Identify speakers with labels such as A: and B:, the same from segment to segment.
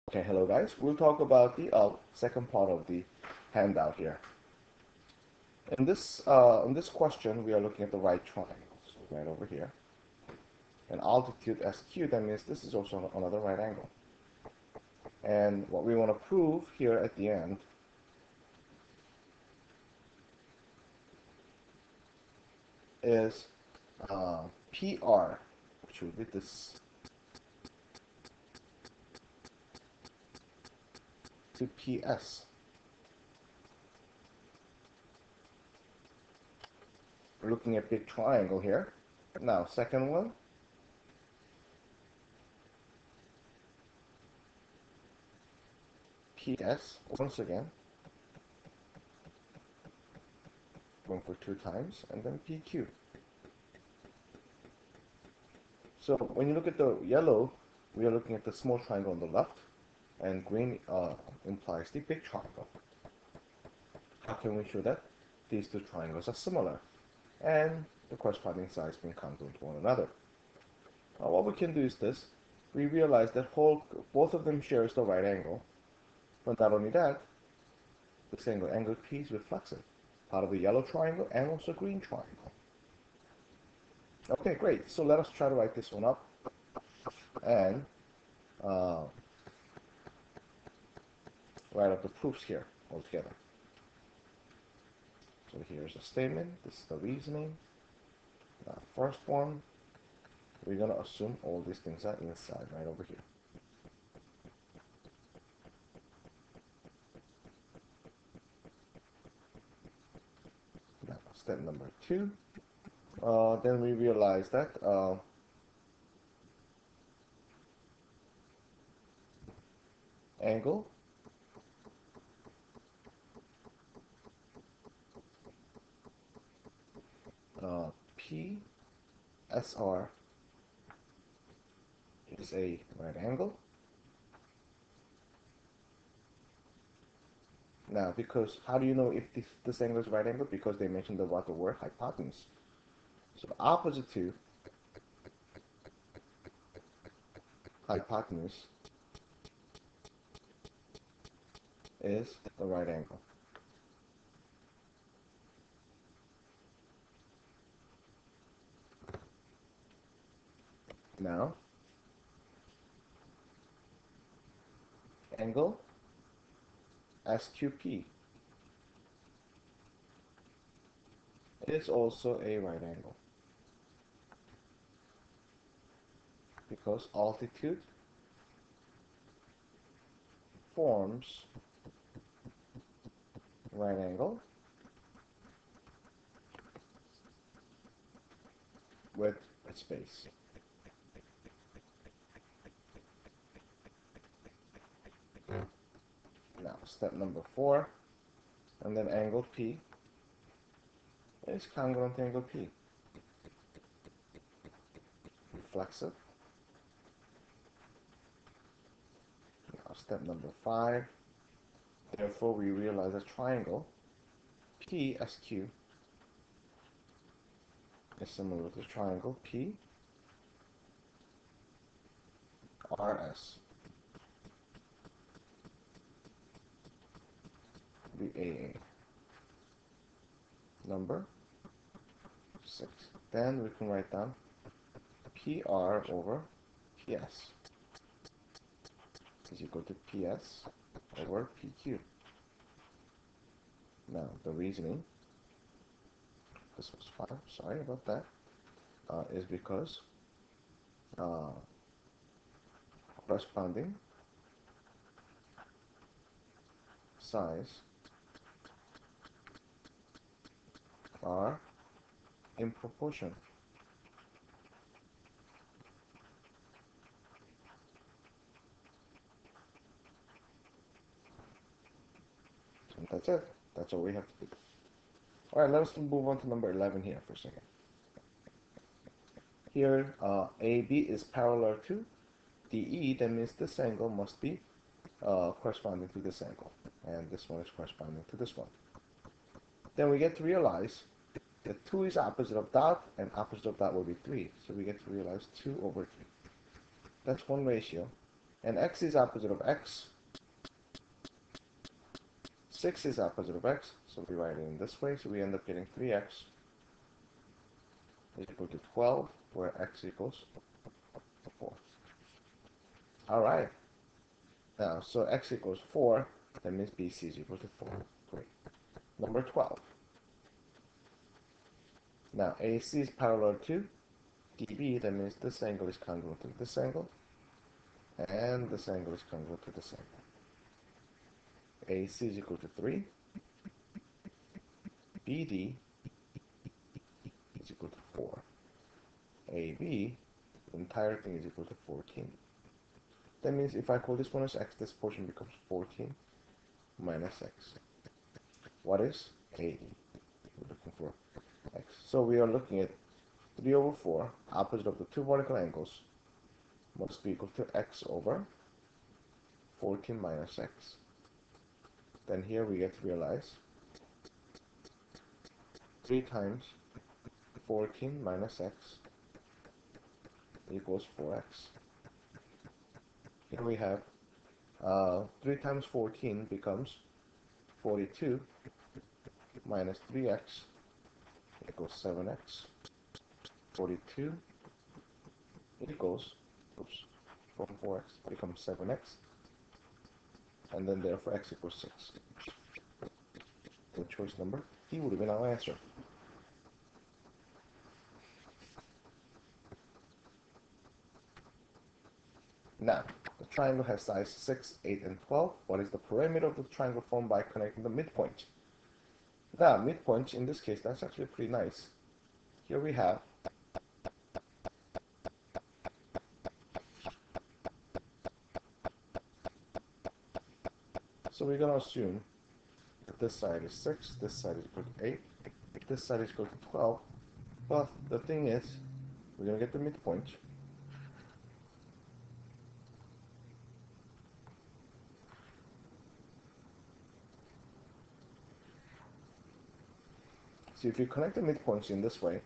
A: Okay, hello guys. We'll talk about the second part of the handout here. In this question, we are looking at the right triangle. So right over here. And altitude SQ, that means this is also another right angle. And what we want to prove here at the end is PR, which will be this to PS. We're looking at big triangle here. Now, second one, PS, once again, going for 2 times, and then PQ. So when you look at the yellow, we are looking at the small triangle on the left, and green implies the big triangle. How can we show that? These two triangles are similar, and the corresponding sides being congruent to one another. What we can do is this. We realize that both of them shares the right angle, but not only that, this angle P is reflexive, part of the yellow triangle and also green triangle. Okay, great. So let us try to write this one up and uh, write up the proofs here altogether. So here's a statement. This is the reasoning. Now, first one, we're going to assume all these things are inside right over here. Now, step number 2. Then we realize that angle PSR is a right angle. Now, because how do you know if this angle is right angle? Because they mentioned the word hypotenuse. So opposite to hypotenuse is the right angle. Now, angle SQP is also a right angle because altitude forms right angle with its base. Now, step number 4, and then angle P is congruent to angle P. Reflexive. Now, step number 5, therefore we realize a triangle PSQ is similar to the triangle PRS. The AA. Number 6. Then we can write down PR over PS is equal to PS over PQ. Now, the reasoning, this was 5, sorry about that, is because corresponding sides are in proportion. And that's it. That's all we have to do. All right, let us move on to number 11 here for a second. Here, AB is parallel to DE. That means this angle must be corresponding to this angle. And this one is corresponding to this one. Then we get to realize that 2 is opposite of dot, and opposite of dot will be 3. So we get to realize 2 over 3. That's one ratio. and x is opposite of x, 6 is opposite of x, so we write it in this way, so we end up getting 3x is equal to 12, where x equals 4. Alright, now, so x equals 4, that means BC is equal to 4. Great. Number 12. Now, AC is parallel to DB, that means this angle is congruent to this angle, and this angle is congruent to this angle. AC is equal to 3, BD is equal to 4. AB, the entire thing is equal to 14. That means if I call this one as x, this portion becomes 14 minus x. What is AE? We're looking for x. So we are looking at 3 over 4, opposite of the two vertical angles, must be equal to x over 14 minus x. Then here we get to realize 3 times 14 minus x equals 4x. Here we have 3 times 14 becomes 42 minus 3x equals 7x. 42 equals, oops, from 4x becomes 7x, and then therefore x equals 6. So choice number D would have been our answer. Now, the triangle has sides 6, 8, and 12. What is the perimeter of the triangle formed by connecting the midpoint? Now, midpoint, in this case, that's actually pretty nice. Here we have so we're going to assume that this side is 6, this side is equal to 8, this side is equal to 12. But the thing is, we're going to get the midpoint. See, if you connect the midpoints in this way,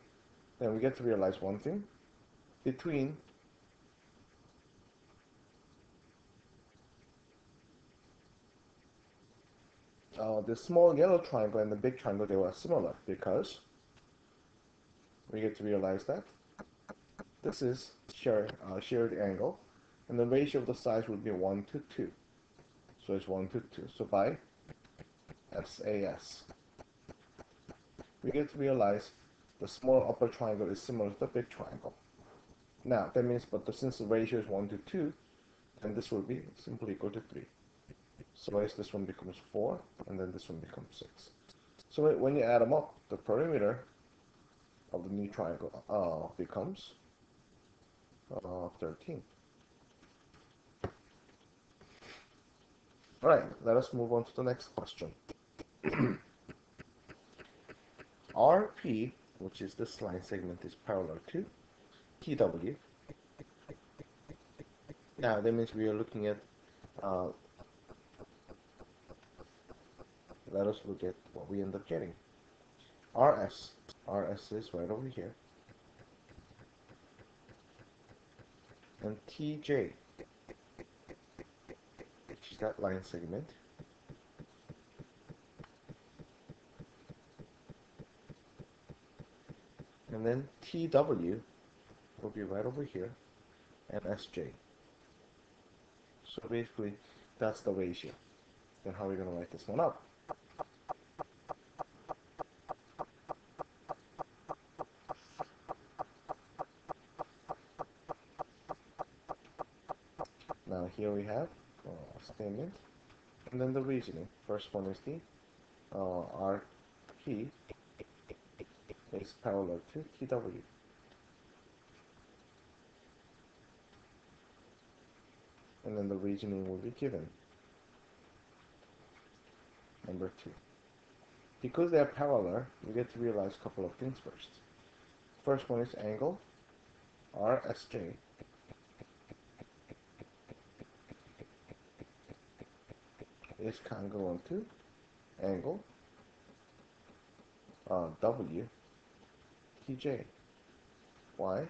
A: then we get to realize one thing. Between the small yellow triangle and the big triangle, they were similar because we get to realize that this is shared angle, and the ratio of the sides would be 1 to 2. So it's 1 to 2. So by SAS, we get to realize the small upper triangle is similar to the big triangle. Now, that means, since the ratio is 1 to 2, then this will be simply equal to 3. So as this one becomes 4, and then this one becomes 6. So when you add them up, the perimeter of the new triangle becomes 13. Alright, let us move on to the next question. RP, which is this line segment, is parallel to TW. Now, that means we are looking at, let us look at what we end up getting. RS is right over here. And TJ, which is that line segment. And then TW will be right over here, and SJ. So basically, that's the ratio. Then how are we going to write this one up? Now here we have a statement, and then the reasoning. First one is the RP is parallel to TW. And then the reasoning will be given. Number 2. Because they are parallel, we get to realize a couple of things first. First one is angle RSJ is congruent to angle WTJ. Why?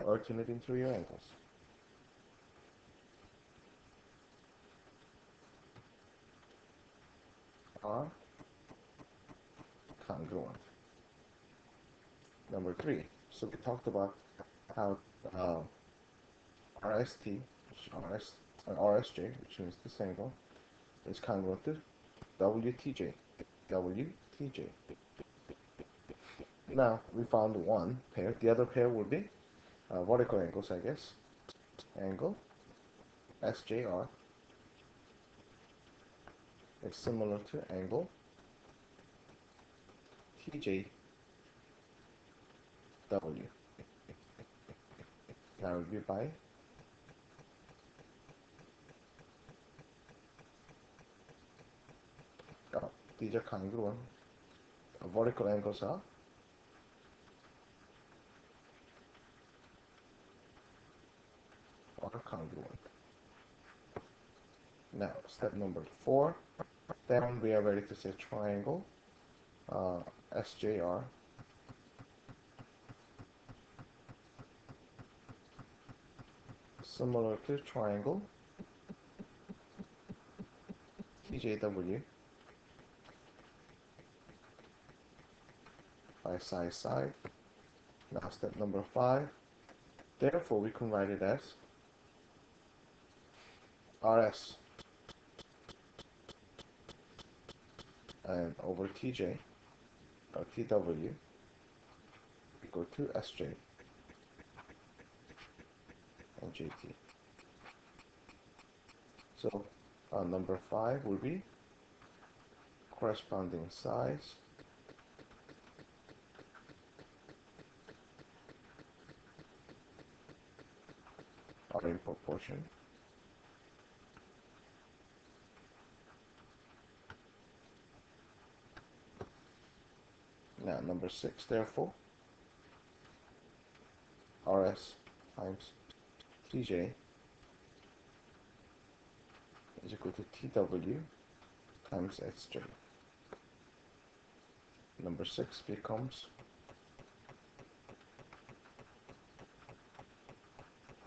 A: Alternate interior angles. are congruent. Number three. So we talked about how uh, RST, RSJ, which means this angle, is congruent to WTJ. WTJ. Now we found one pair. The other pair will be vertical angles, I guess. Angle SJR is similar to angle TJW. That would be by these are congruent. Vertical angles are congruent. Now, step number 4. Then we are ready to say triangle SJR similar to triangle TJW by side side. Now, step number 5. Therefore, we can write it as RS and over TJ or TW equal to SJ and JT. So number 5 will be corresponding sides are in proportion. Now number 6, therefore, RS times TJ is equal to TW times SJ. Number 6 becomes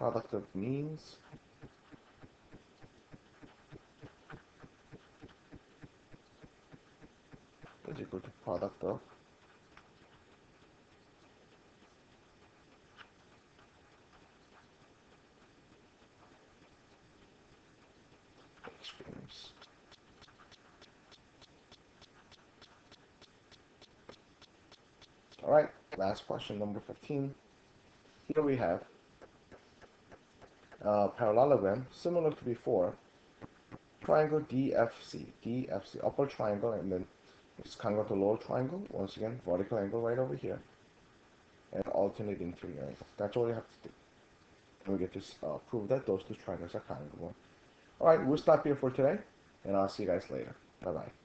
A: product of means is equal to product of extremes. Alright, last question, number 15. Here we have parallelogram similar to before. Triangle DFC, upper triangle, and then it's congruent to lower triangle. Once again, vertical angle right over here, and alternate interior angle. That's all you have to do. And we get to prove that those two triangles are congruent. Alright, we'll stop here for today, and I'll see you guys later. Bye-bye.